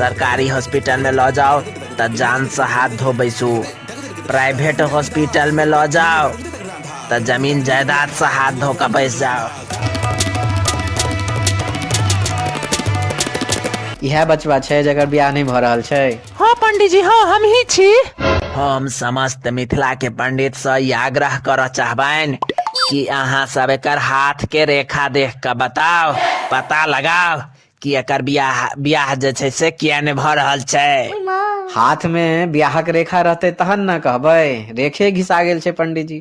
सरकारी हॉस्पिटल में लो जाओ तो जान से हाथ धो बैसू, प्राइवेट हॉस्पिटल में लो जाओ तो जमीन जायदाद से हाथ धो कर बैस जाओ। यह बचवा छै जकर बियाह नहीं भ रहल छै। हाँ पंडित जी, हाँ हम ही छी। हम समस्त मिथिला के पंडित से ई आग्रह कर चाहबनि कि अहाँ सब एकर हाथ के रेखा देख के बताओ, पता लगाओ कि एकर बियाह जे छै से किया नहीं भ रहल छै। हाथ में बियाहक रेखा रहते तहन न कहबै, रेखे घिसा गेल छै पंडित जी।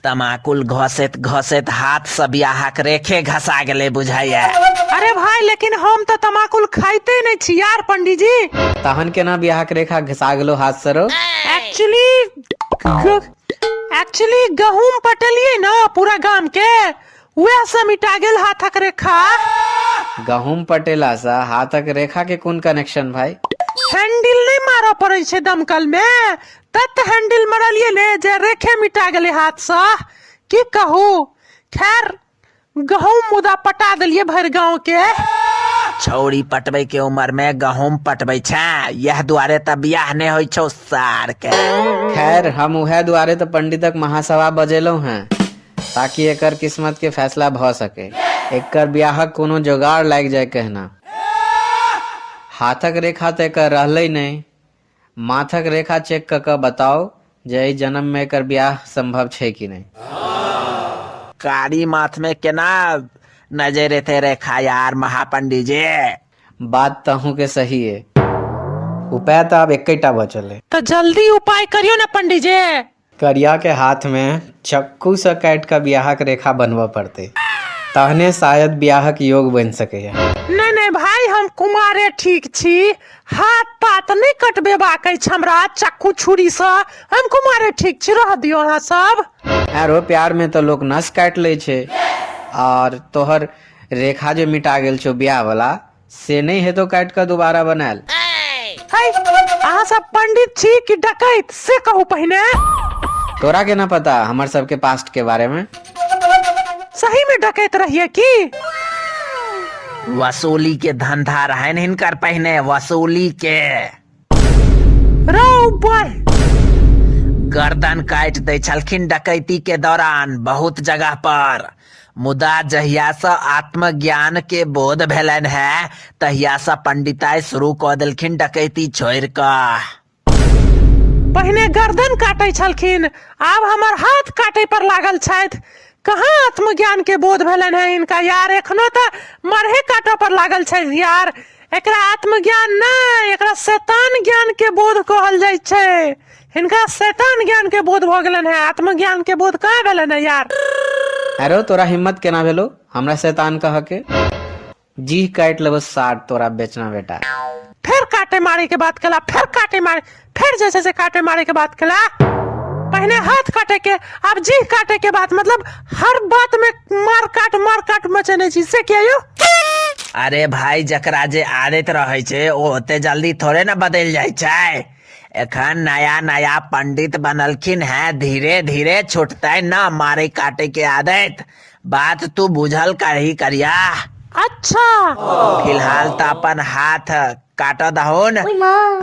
तमाकुल घसैत घसैत हाथ से बियाहक रेखे घसा गेले बुझाइया। अरे भाई लेकिन हम तो तमाकुल खाइते नहीं छी यार पंडित जी। तहन केना बियाहक रेखा घिसा गेलो हाथ से रो? एक्चुअली गहूम पटलिए ना पूरा गांव के, वह से मिटा गेल हाथक रेखा। गहूम पटेला से हाथक रेखा के कोन कनेक्शन भाई? हैंडल नहीं मारा पड़े छे दमकल में, तत हैंडल मारलिए ने जे रेखे मिटा गेले हाथ से। की कहू, खैर गहूम मुदा पटा दिलिए भर गांव के। छौड़ी पटबै के उम्र में गहूम पटबै छै, यह दुआरे त बियाह नहीं होय छौ सार के। खैर हम उहे दुआरे तो पंडितक महासभा बजेलहुं हैं ताकि एकर किस्मत के फैसला भ सके, एकर बियाहक कोनो जोगाड़ लाग जाए कहना। हाथक रेखा तो एकर रहले नहीं, माथक रेखा चेक क बताओ जे जन्म में एकर बियाह संभव छै कि नहीं। कारी माथ में केना नजर एते रेखा यार महापंडित जी। बात तहू के सही है, उपाय तो अब एकटा बचल है। तो जल्दी उपाय करियो ना पंडित जी। करिया के हाथ में चक्कू से काट कर बियाहक रेखा बनवा पड़ते, तहने शायद बियाहक योग बन सके है। नहीं नहीं भाई, हम कुमारे ठीक छी, हाथ पात नहीं कटबेबा के हमरा चक्कू छुरी से। हम कुमारे ठीक छी, रह दियो अहाँ सब। यारो प्यार में तो लोग नस काट ले छे, और तोहर रेखा जो मिटा गेल छो बियाह वाला से नहीं है तो काट कर दोबारा बनाल। अहाँ सब पंडित छी कि डकैत से कहू पहले। तोरा के ना पता हमार सबके पास्ट के बारे में? सही में डकैत रहिए की? वसूली के धंधा रहे हिनकर पहने, वसूली के। गर्दन काट दे छलखिन डकैती के दौरान बहुत जगह पर, मुदा जहिया से आत्मज्ञान के बोध भेलन है तहिया से पंडिताई शुरू क देलखिन डकैती छोड़ क। पहने गर्दन काटे छलखिन, आब हमर हाथ काटे पर लागल छथि। कहाँ आत्मज्ञान के बोध भेलन है इनका यार, एखनो तो मरहे काटे पर लागल छै यार। एकरा आत्मज्ञान नहीं, एकरा शैतान ज्ञान के बोध कहल जाय छै। इनका शैतान ज्ञान के बोध भ गेलन है, आत्मज्ञान के बोध कहाँ भेलन है यार। अरे तोरा हिम्मत केना भेलो हमरा शैतान कह के? जी काट लेबो साठ तोरा बेचना बेटा। फिर काटे मारे के बात कला, फिर काटे मारे, फिर जैसे से काटे मारे के बात कला। पहले हाथ काटे के, अब जी काटे के बात, मतलब हर बात में मार काट मचने चीज से क्या यो? अरे भाई जकरा जे आदत रहे छे ओ ओते जल्दी थोड़े ना बदल जाय छै। एखन नया नया पंडित बनलखिन है, धीरे धीरे छूटते ना मारे काटे के आदत। बात तू बुझल करही करिया। अच्छा फिलहाल तो अपन हाथ काट दहुन,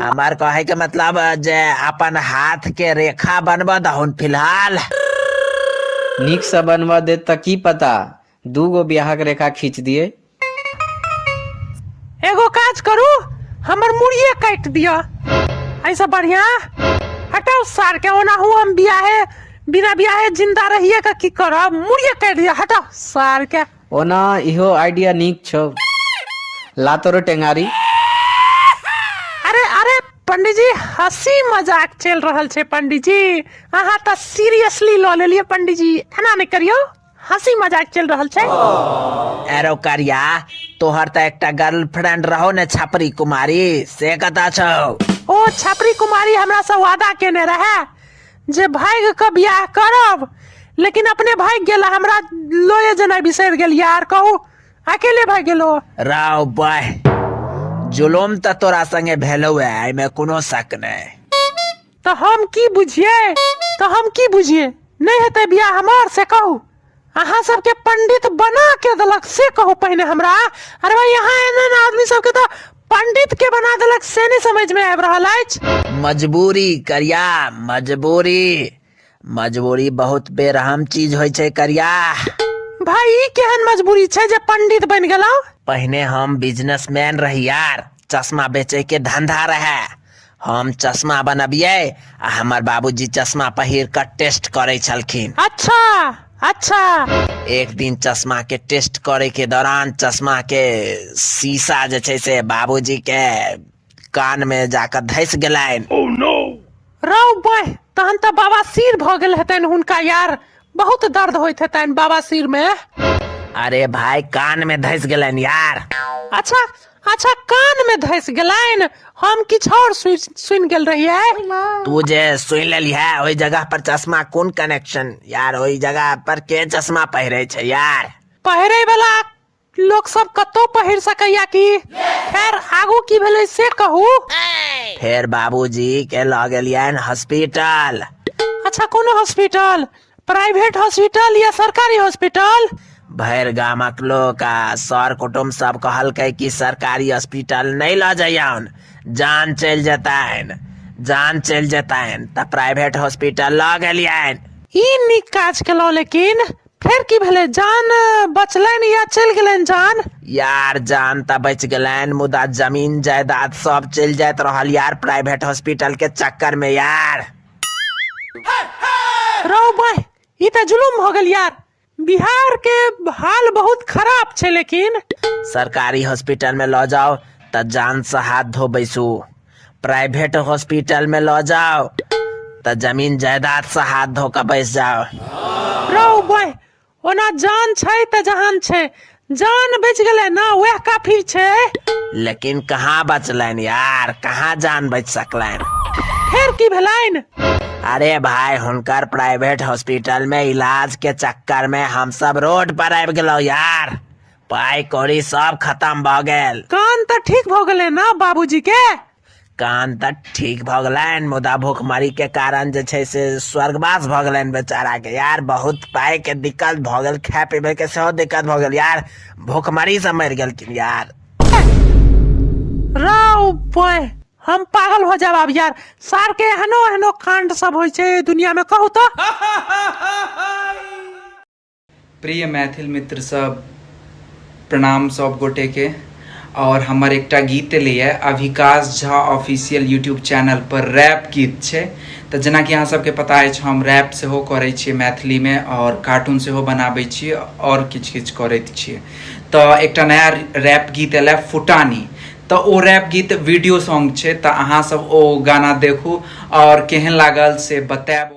हमार कहे के मतलब जे अपन हाथ के रेखा बनवा दहुन फिलहाल। नीक से बनवा दे त की पता दूगो बियाहक रेखा खींच दिए। एगो काज करू, हमर मुड़िए काट दिया, ऐसा बढ़िया। हटाओ सार के, ओना हूँ हम बिना बियाहे जिंदा रहिए का की करब, मुड़िए काट दिया, हटाओ सार के। ओना इहो आइडिया नीक छो, ला तोरो टेंगारी। अरे पंडित जी हंसी मजाक चल रहल छे पंडित जी, अहाँ तो सीरियसली लो ले लिए पंडित जी, एना नहीं करियो, हंसी मजाक चल रहल छे। एरो करिया, तोहर तो एकटा गर्लफ्रेंड रहो ने छपरी कुमारी, से कता छौ? ओ छपरी कुमारी हमरा से वादा केने रहे जे भाई के बियाह करब, लेकिन अपने भाई गेला, हमरा लोए जना बिसर गेल यार। कहू अकेले भाग गेलो। राव बाय, जुलुम तो तोरा संगे भेलो है, एमे कोनो शक नहीं। तो हम की बुझिए, नहीं हेते बियाह हमार से कहू। अहाँ सबके पंडित बना के दलक से कहू पहले हमरा। अरे भाई यहाँ एना आदमी सबके तो पंडित के बना देलक से नहीं समझ में आबि रहल अछि। मजबूरी करिया, मजबूरी बहुत बेरहम चीज होइ छै करिया। भाई ई केहन मजबूरी छै जे पंडित बन गेलौ? पहने हम बिजनेसमैन रही यार, चश्मा बेचे के धंधा रहे। हम चश्मा बनबिये आ हमर बाबूजी चश्मा पहिर कर टेस्ट करे छलखिन। अच्छा एक दिन चश्मा के टेस्ट करे के दौरान चश्मा के शीशा जे छै से बाबूजी के कान में जाकर धस गेलैन। रौ बह, तहन तऽ बाबा सिर भ गेल हेतैन हुनका यार, बहुत दर्द होइत हेतैन बाबा सिर में। अरे भाई कान में धस गेलैन यार। अच्छा कान में धस गेलैन, हम किछ और सुन गेल रहियै। तू जे सुन लेली है ओई जगह पर चश्मा कोन कनेक्शन यार, ओई जगह पर के चश्मा पहिरे छै यार? पहिरे वाला लोग सब कतौ पहिर सकैया कि? खैर आगू की भेलै से कहू। फिर बाबूजी के लऽ गेलियन हॉस्पिटल। अच्छा कोनो हॉस्पिटल? प्राइवेट हॉस्पिटल या सरकारी हॉस्पिटल? भैर गामक लोग आ सर कुटुम्ब सब कहलकै कि सरकारी हॉस्पिटल नहीं ल जाइयन, जान चल जेतैन त प्राइवेट हॉस्पिटल ल गेलियन। ई नीक काज केलौ, लेकिन फिर की भेलै? जान बचलैन या चल गेलैन जान? यार जान त बच गेलैन, मुदा जमीन जायदाद सब चल जात रहल यार प्राइवेट हॉस्पिटल के चक्कर में यार। रौ भाई ई त जुलुम हो गेल यार, बिहार के हाल बहुत खराब छै। लेकिन सरकारी हॉस्पिटल में ल जाओ त जान से हाथ धो बैसू, प्राइवेट हॉस्पिटल में ल जाओ त जमीन जायदाद से हाथ धो कर बैस जाओ। रौ भाई ओना जान छै त जहान छै, जान बच गेलै ना वह काफी छै। लेकिन कहाँ बचलैन यार, कहाँ जान बच सकलैन? फिर की भेलैन? अरे भाई हुनकर प्राइवेट हॉस्पिटल में इलाज के चक्कर में हम सब रोड पर आबि गेलौ यार, पाई कौड़ी सब खत्म भ गेल। कान त ठीक भ गेलै ना बाबूजी के? कान तक ठीक भ गेलैन, मुदा भूखमरी के कारण जे छै से स्वर्गवास भ गेलैन बेचारा के यार। बहुत पाई के दिक्कत भ गेल, खाए पीबे के सेहो दिक्कत भ गेल यार, भूखमरी से मरि गेलखिन यार। रौ बह, हम पागल हो जाब आब यार। सार के एहनो कांड सब होइ छै दुनिया में, कहू तो। प्रिय मैथिल मित्र सब, प्रणाम सब गोटे के। और हमर एकटा गीत एलैए Abhikash Jha official YouTube channel पर, रैप गीत छै। तो जेना कि अहाँ सबके पता अछि हम रैप सेहो करै छियै मैथिली में, और कार्टून सेहो बनाबै छियै और किछ करैत छियै। तो एकटा नया रैप गीत एलै फुटानी, तो ओ रैप गीत वीडियो सॉन्ग छै। तो अहाँ सब ओ गाना देखू और केहन लागल से बताएब।